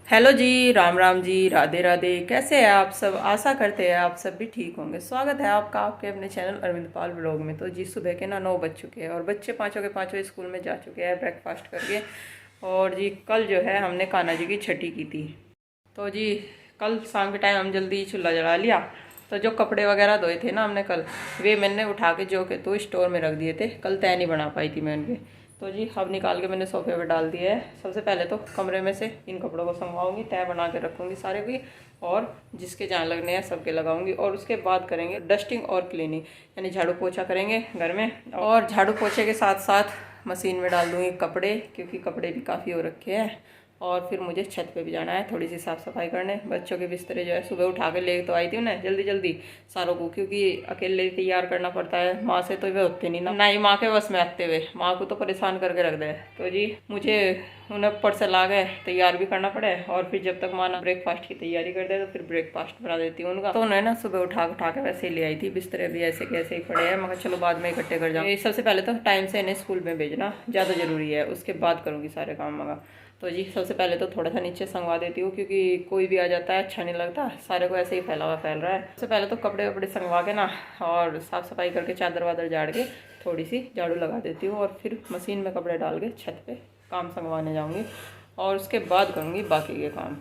Hello जी, राम राम जी, राधे राधे। कैसे हैं आप सब? आशा करते हैं आप सब भी ठीक होंगे। स्वागत है आपका आपके अपने चैनल अरविंद पाल ब्लॉग में। तो जी सुबह के ना 9 बज चुके हैं और बच्चे पाँचों के पाँचों स्कूल में जा चुके हैं ब्रेकफास्ट करके। और जी कल जो है हमने कान्हा जी की छठी की थी। तो जी कल शाम के टाइम हम जल्दी चूल्हा जला लिया। तो जो कपड़े वगैरह धोए थे ना हमने कल, वे मैंने उठा के जो के तो स्टोर में रख दिए थे। कल तय नहीं बना पाई थी मैं उनके। तो जी अब निकाल के मैंने सोफे पे डाल दिया है। सबसे पहले तो कमरे में से इन कपड़ों को संगवाऊंगी, तय बना के रखूँगी सारे की, और जिसके जहाँ लगने हैं सबके लगाऊंगी। और उसके बाद करेंगे डस्टिंग और क्लीनिंग, यानी झाड़ू पोछा करेंगे घर में। और झाड़ू पोछे के साथ साथ मशीन में डाल दूँगी कपड़े, क्योंकि कपड़े भी काफ़ी हो रखे हैं। और फिर मुझे छत पे भी जाना है थोड़ी सी साफ़ सफाई करने। बच्चों के बिस्तरे जो है सुबह उठा के ले तो आई थी उन्हें जल्दी जल्दी सारों को, क्योंकि अकेले तैयार करना पड़ता है। माँ से तो वे होते नहीं ना ही माँ के बस में आते हुए, माँ को तो परेशान करके रख दे। तो जी मुझे उन्हें ऊपर से ला गए तैयार भी करना पड़े, और फिर जब तक माँ ना ब्रेकफास्ट की तैयारी कर दे तो फिर ब्रेकफास्ट बना देती हूँ उनका। तो उन्हें ना सुबह उठा के वैसे ही ले आई थी। बिस्तरे भी ऐसे कैसे ही पड़े हैं, मगर चलो बाद में इकट्ठे कर जाऊँ। सबसे पहले तो टाइम से इन्हें स्कूल में भेजना ज़्यादा ज़रूरी है, उसके बाद करूँगी सारे काम मगर। तो जी सबसे पहले तो थोड़ा सा नीचे संगवा देती हूँ, क्योंकि कोई भी आ जाता है अच्छा नहीं लगता, सारे को ऐसे ही फैला हुआ फैल रहा है। सबसे पहले तो कपड़े वपड़े संगवा के ना और साफ़ सफाई करके चादर वादर झाड़ के थोड़ी सी झाड़ू लगा देती हूँ, और फिर मशीन में कपड़े डाल के छत पे काम संगवाने जाऊँगी, और उसके बाद करूँगी बाकी के काम।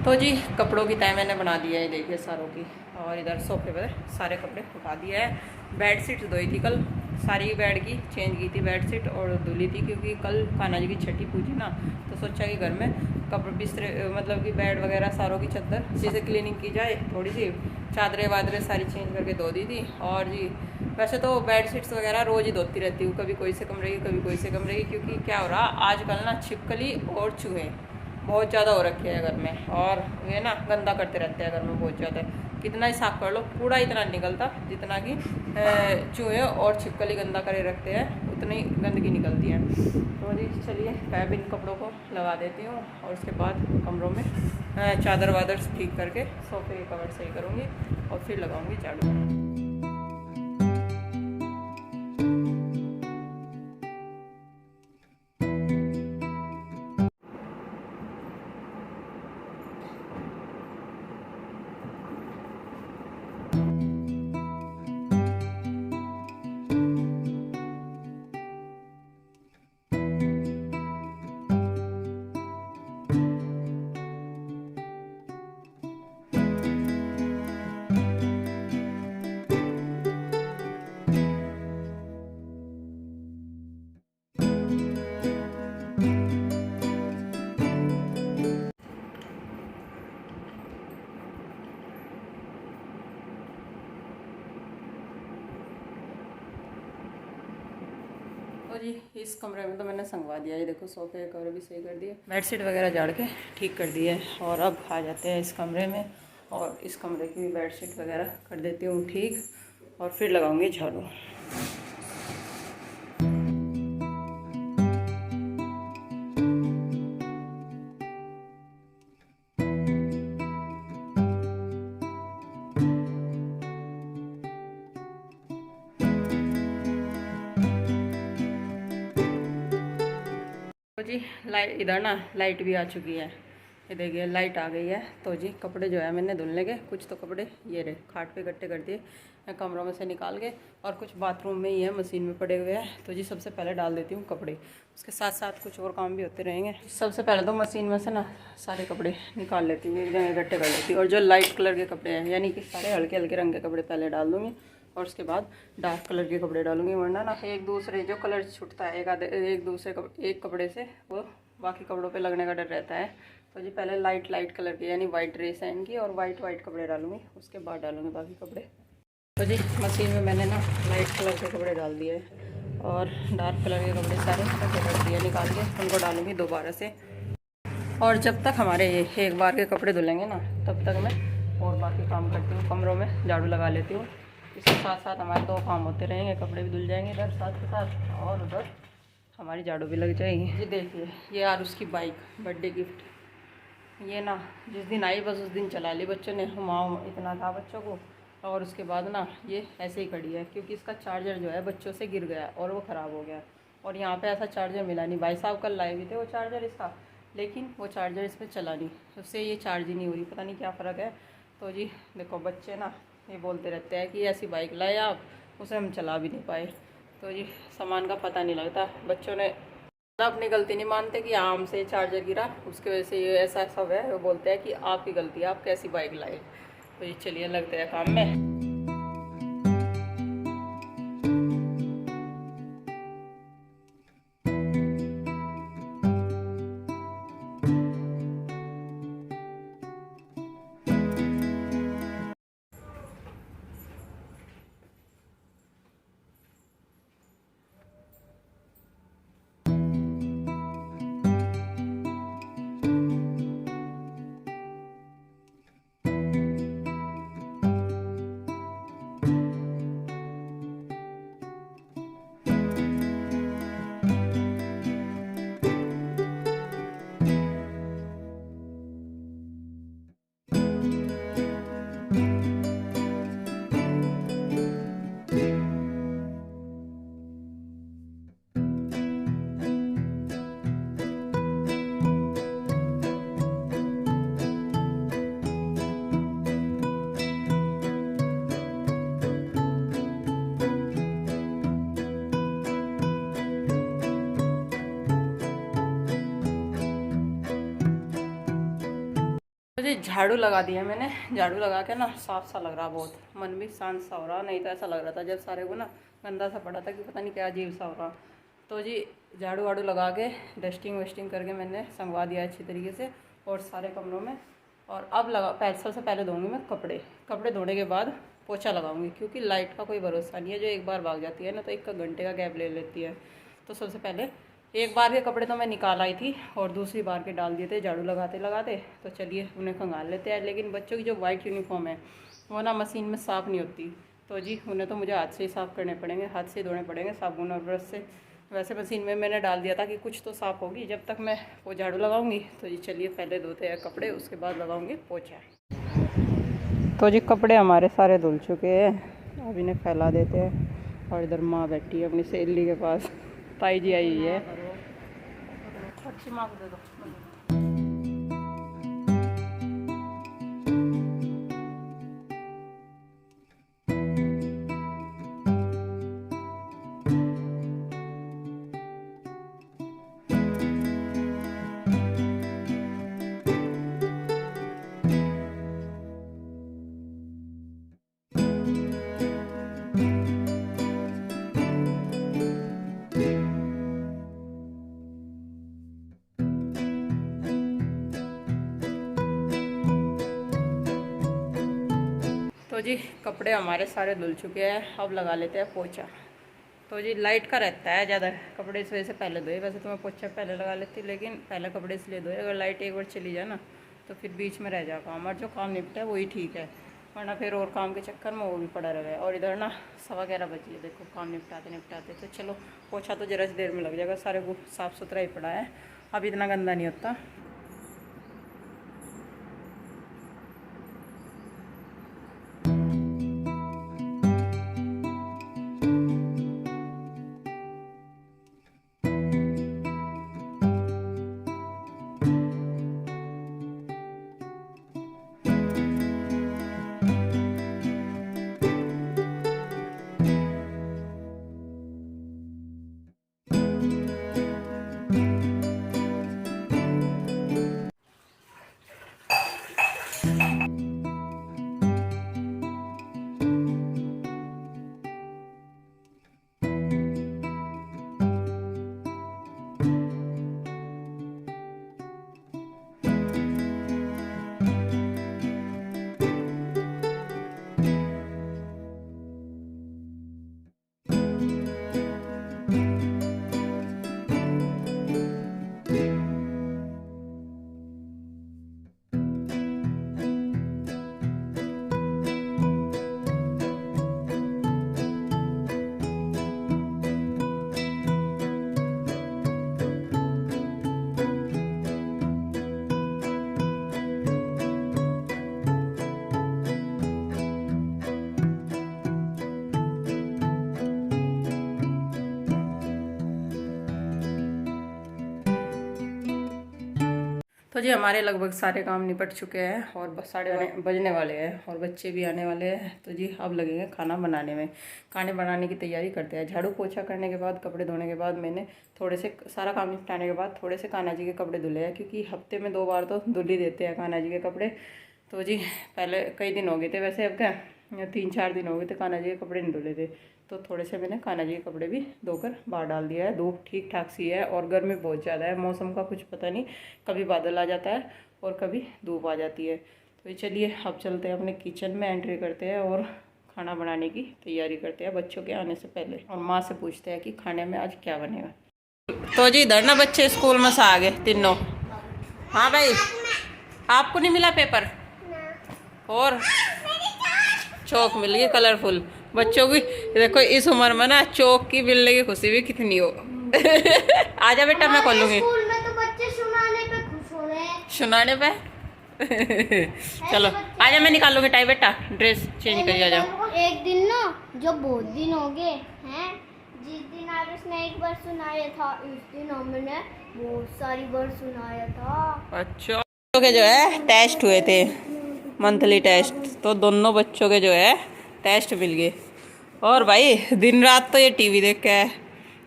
तो जी कपड़ों की तय मैंने बना दिया है, देखिए सारों की। और इधर सोफे पर सारे कपड़े उठा दिए है। बेड शीट धोई थी कल, सारी बेड की चेंज की थी बेड शीट और धुली थी, क्योंकि कल कान्हा जी की छठी पूजी ना, तो सोचा कि घर में कपड़े बिस्तरे मतलब कि बेड वगैरह सारों की चद्दर जैसे क्लीनिंग की जाए, थोड़ी सी चादरें वादरें सारी चेंज करके धो दी थी। और जी वैसे तो बेड शीट्स वगैरह रोज़ ही धोती रहती हूँ, कभी कोई से कमरे की कभी कोई से कमरे की, क्योंकि क्या हो रहा आजकल ना छिपकली और चूहे बहुत ज़्यादा हो रखे हैं घर में, और वे ना गंदा करते रहते हैं घर में बहुत ज़्यादा। कितना ही साफ कर लो कूड़ा इतना निकलता, जितना कि चूहे और छिपकली गंदा करे रखते हैं उतनी गंदगी निकलती है। तो जी चलिए मैं इन कपड़ों को लगा देती हूँ, और उसके बाद कमरों में चादर वादर ठीक करके सोफे के कवर सही करूँगी, और फिर लगाऊँगी झाड़ू। तो जी इस कमरे में तो मैंने संगवा दिया, ये देखो सोफे के कवर भी सही कर दिए, बेडशीट वगैरह झाड़ के ठीक कर दिए। और अब आ जाते हैं इस कमरे में, और इस कमरे की भी बेडशीट वगैरह कर देती हूँ ठीक, और फिर लगाऊंगी झाड़ू। तो जी लाइट इधर ना लाइट भी आ चुकी है, ये देखिए लाइट आ गई है। तो जी कपड़े जो है मैंने धुलने के कुछ तो कपड़े ये रहे खाट पे इकट्ठे कर दिए कमरों में से निकाल के, और कुछ बाथरूम में ही है मशीन में पड़े हुए हैं। तो जी सबसे पहले डाल देती हूँ कपड़े, उसके साथ साथ कुछ और काम भी होते रहेंगे। सबसे पहले तो मशीन में से ना सारे कपड़े निकाल लेती हूँ, एक जगह इकट्ठे कर लेती हूँ। और जो लाइट कलर के कपड़े हैं, यानी कि सारे हल्के हल्के रंग के कपड़े पहले डाल दूँगी, और उसके बाद डार्क कलर के कपड़े डालूंगी, वरना ना एक दूसरे जो कलर छूटता है एक दूसरे एक कपड़े से वो बाकी कपड़ों पे लगने का डर रहता है। तो जी पहले लाइट कलर की यानी वाइट ड्रेस है इनकी, और वाइट कपड़े डालूंगी, उसके बाद डालूंगी बाकी कपड़े। तो जी मशीन में मैंने ना लाइट कलर के कपड़े डाल दिए, और डार्क कलर के कपड़े सारे रख दिए निकाल के, उनको डालूंगी दोबारा से। और जब तक हमारे ये एक बार के कपड़े धुलेंगे ना, तब तक मैं और बाकी काम करती हूँ, कमरों में झाड़ू लगा लेती हूँ। इसके साथ साथ हमारे 2 काम होते रहेंगे, कपड़े भी धुल जाएंगे इधर साथ के साथ, और उधर हमारी झाड़ू भी लग जाएगी। ये देखिए, ये यार उसकी बाइक बर्थडे गिफ्ट, ये ना जिस दिन आई बस उस दिन चला ली बच्चों ने, हुमाऊं इतना था बच्चों को। और उसके बाद ना ये ऐसे ही खड़ी है, क्योंकि इसका चार्जर जो है बच्चों से गिर गया और वो ख़राब हो गया। और यहाँ पे ऐसा चार्जर मिला नहीं, भाई साहब कल लाए हुए थे वो चार्जर इसका, लेकिन वो चार्जर इसमें चला नहीं, उससे ये चार्ज ही नहीं हो रही, पता नहीं क्या फ़र्क है। तो जी देखो, बच्चे ना ये बोलते रहते हैं कि ऐसी बाइक लाए आप, उसे हम चला भी नहीं पाए। तो जी सामान का पता नहीं लगता, बच्चों ने अपनी गलती नहीं मानते कि हाँ हमसे चार्जर गिरा, उसकी वजह से ये ऐसा सब है। वो बोलते हैं कि आपकी गलती है, आप कैसी बाइक लाए। तो ये चलिए लगते हैं काम में। मुझे झाड़ू लगा दिया मैंने, झाड़ू लगा के ना साफ सा लग रहा, बहुत मन भी शांत सा हो रहा। नहीं तो ऐसा लग रहा था जब सारे को ना गंदा सा पड़ा था कि पता नहीं क्या अजीब सा हो रहा। तो जी झाड़ू वाड़ू लगा के डस्टिंग वस्टिंग करके मैंने संगवा दिया अच्छी तरीके से और सारे कमरों में। और अब सबसे पहले धोऊंगी मैं कपड़े धोने के बाद पोछा लगाऊंगी, क्योंकि लाइट का कोई भरोसा नहीं है, जो एक बार भाग जाती है ना तो 1 घंटे का गैप ले लेती है। तो सबसे पहले एक बार के कपड़े तो मैं निकाल आई थी और दूसरी बार के डाल दिए थे झाड़ू लगाते लगाते। तो चलिए उन्हें खंगाल लेते हैं। लेकिन बच्चों की जो वाइट यूनिफॉर्म है वो ना मशीन में साफ़ नहीं होती, तो जी उन्हें तो मुझे हाथ से ही साफ़ करने पड़ेंगे, हाथ से धोने पड़ेंगे साबुन और ब्रश से। वैसे मशीन में मैंने डाल दिया था कि कुछ तो साफ़ होगी जब तक मैं वो झाड़ू लगाऊंगी। तो जी चलिए पहले धोते हैं कपड़े, उसके बाद लगाऊंगी पोछा। तो जी कपड़े हमारे सारे धुल चुके हैं, अब इन्हें फैला देते हैं। और इधर माँ बैठी है अपनी सहेली के पास, ताई जी आई है। अच्छी माँ को दे दो। तो जी कपड़े हमारे सारे धुल चुके हैं, अब लगा लेते हैं पोछा। तो जी लाइट का रहता है ज़्यादा, कपड़े इस वजह से पहले धोए। वैसे तो मैं पोछा पहले लगा लेती, लेकिन पहले कपड़े इसलिए धोए, अगर लाइट एक बार चली जाए ना तो फिर बीच में रह जाए काम, और जो काम निपटा है वही ठीक है, वरना फिर और काम के चक्कर में वो भी पड़ा रह गया। और इधर ना 11:15 बजी है, देखो काम निपटाते निपटाते। तो चलो पोछा तो जरा सी देर में लग जाएगा, सारे को साफ़ सुथरा ही पड़ा है, अब इतना गंदा नहीं होता। तो जी हमारे लगभग सारे काम निपट चुके हैं और बस 8:30 बजने वाले हैं और बच्चे भी आने वाले हैं। तो जी अब लगेंगे खाना बनाने में। खाने बनाने की तैयारी करते हैं। झाड़ू पोछा करने के बाद, कपड़े धोने के बाद, मैंने थोड़े से सारा काम निपटाने के बाद थोड़े से कान्हा जी के कपड़े धुले हैं, क्योंकि हफ्ते में 2 बार तो धुल ही देते हैं कान्हा जी के कपड़े। तो जी पहले कई दिन हो गए थे, वैसे अब क्या 3-4 दिन हो गए थे कान्हा जी के कपड़े नहीं धुले थे। तो थोड़े से मैंने कान्हा जी के कपड़े भी धोकर बाहर डाल दिया है। धूप ठीक ठाक सी है और गर्मी बहुत ज़्यादा है। मौसम का कुछ पता नहीं, कभी बादल आ जाता है और कभी धूप आ जाती है। तो चलिए अब चलते हैं अपने किचन में, एंट्री करते हैं और खाना बनाने की तैयारी करते हैं बच्चों के आने से पहले। और माँ से पूछते हैं कि खाने में आज क्या बनेगा। तो जी इधर ना बच्चे स्कूल में से आ गए तीनों। हाँ भाई, आपको नहीं मिला पेपर? और चौक मिल गई कलरफुल बच्चों की। देखो इस उम्र में ना चौक की मिलने की खुशी भी कितनी हो। आजा बेटा, मैं खोलूंगी। स्कूल में तो बच्चे सुनाने पे खुश हो रहे हैं। सुनाने पे चलो आजा, मैं निकालूंगी टाई। बेटा ड्रेस चेंज कर आ जाओ। एक दिन ना, जब बहुत दिन हो गए हैं, जिस दिन आरुष ने एक बार सुनाया था, उस दिन हमने बहुत सारी बार सुनाया था। अच्छा, बच्चों के जो है टेस्ट हुए थे, मंथली टेस्ट। तो दोनों बच्चों के जो है टेस्ट मिल गए। और भाई दिन रात तो ये टीवी देख के है।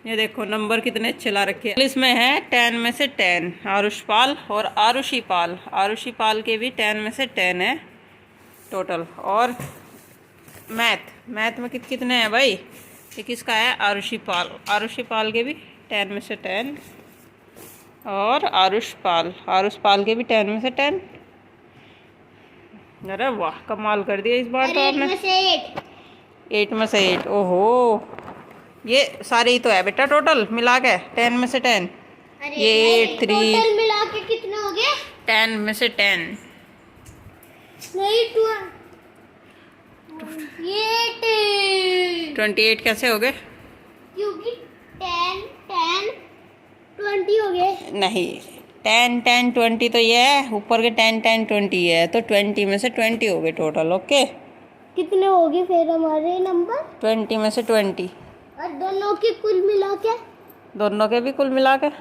ये देखो नंबर कितने अच्छे ला रखे हैं। इसमें है 10 में से 10 आरुष पाल और आरुषि पाल। आरुषि पाल के भी 10 में से 10 है टोटल। और मैथ में कितने हैं भाई? ये किसका है? आरुषि पाल। आरुषि पाल के भी 10 में से 10 और आरुष पाल के भी 10 में से 10। अरे वाह, कमाल कर दिया इस बार तो आपने। 8 में से 8। ओहो, ये सारे ही तो है बेटा टोटल मिला के 10 में से 10। ये 8 3 टोटल मिला के कितने हो गए? 10 में से 10 नहीं, 28 कैसे हो गए? क्योंकि 10 10 20 हो गए। नहीं, 10 10 20 तो ये है, ऊपर के 10 10 20 है, तो 20 में से 20 हो गए टोटल। ओके, कितने हो गए फिर हमारे नंबर? 20 में से 20। और दोनों के कुल मिला के? दोनों के भी कुल मिला के 20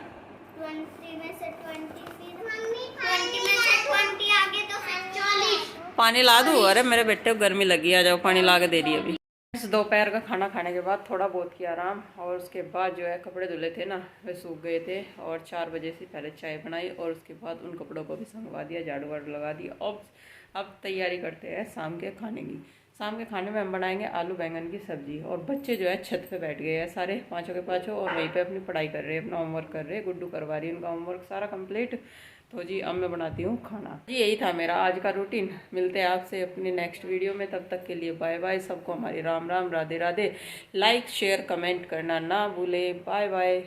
में से 20, फिर मम्मी 20 में से 20 आगे तो फिर 40। पानी ला दूँ? अरे मेरे बेटे को गर्मी लगी, आ जाओ पानी ला के दे रही है अभी। दोपहर का खाना खाने के बाद थोड़ा बहुत किया आराम, और उसके बाद जो है कपड़े धुले थे ना, वे सूख गए थे। और 4 बजे से पहले चाय बनाई और उसके बाद उन कपड़ों को भी संगवा दिया, झाड़ू वाड़ू लगा दिया। अब तैयारी करते हैं शाम के खाने की। शाम के खाने में हम बनाएंगे आलू बैंगन की सब्जी। और बच्चे जो है छत पे बैठ गए हैं सारे, पाँचों के पाँचों, और वहीं पे अपनी पढ़ाई कर रहे हैं, अपना होमवर्क कर रहे हैं। गुड्डू करवा रही है उनका होमवर्क सारा कंप्लीट। तो जी अब मैं बनाती हूँ खाना। जी यही था मेरा आज का रूटीन। मिलते हैं आपसे अपनी नेक्स्ट वीडियो में, तब तक के लिए बाय बाय। सबको हमारी राम राम, राधे राधे। लाइक शेयर कमेंट करना ना भूले। Bye bye.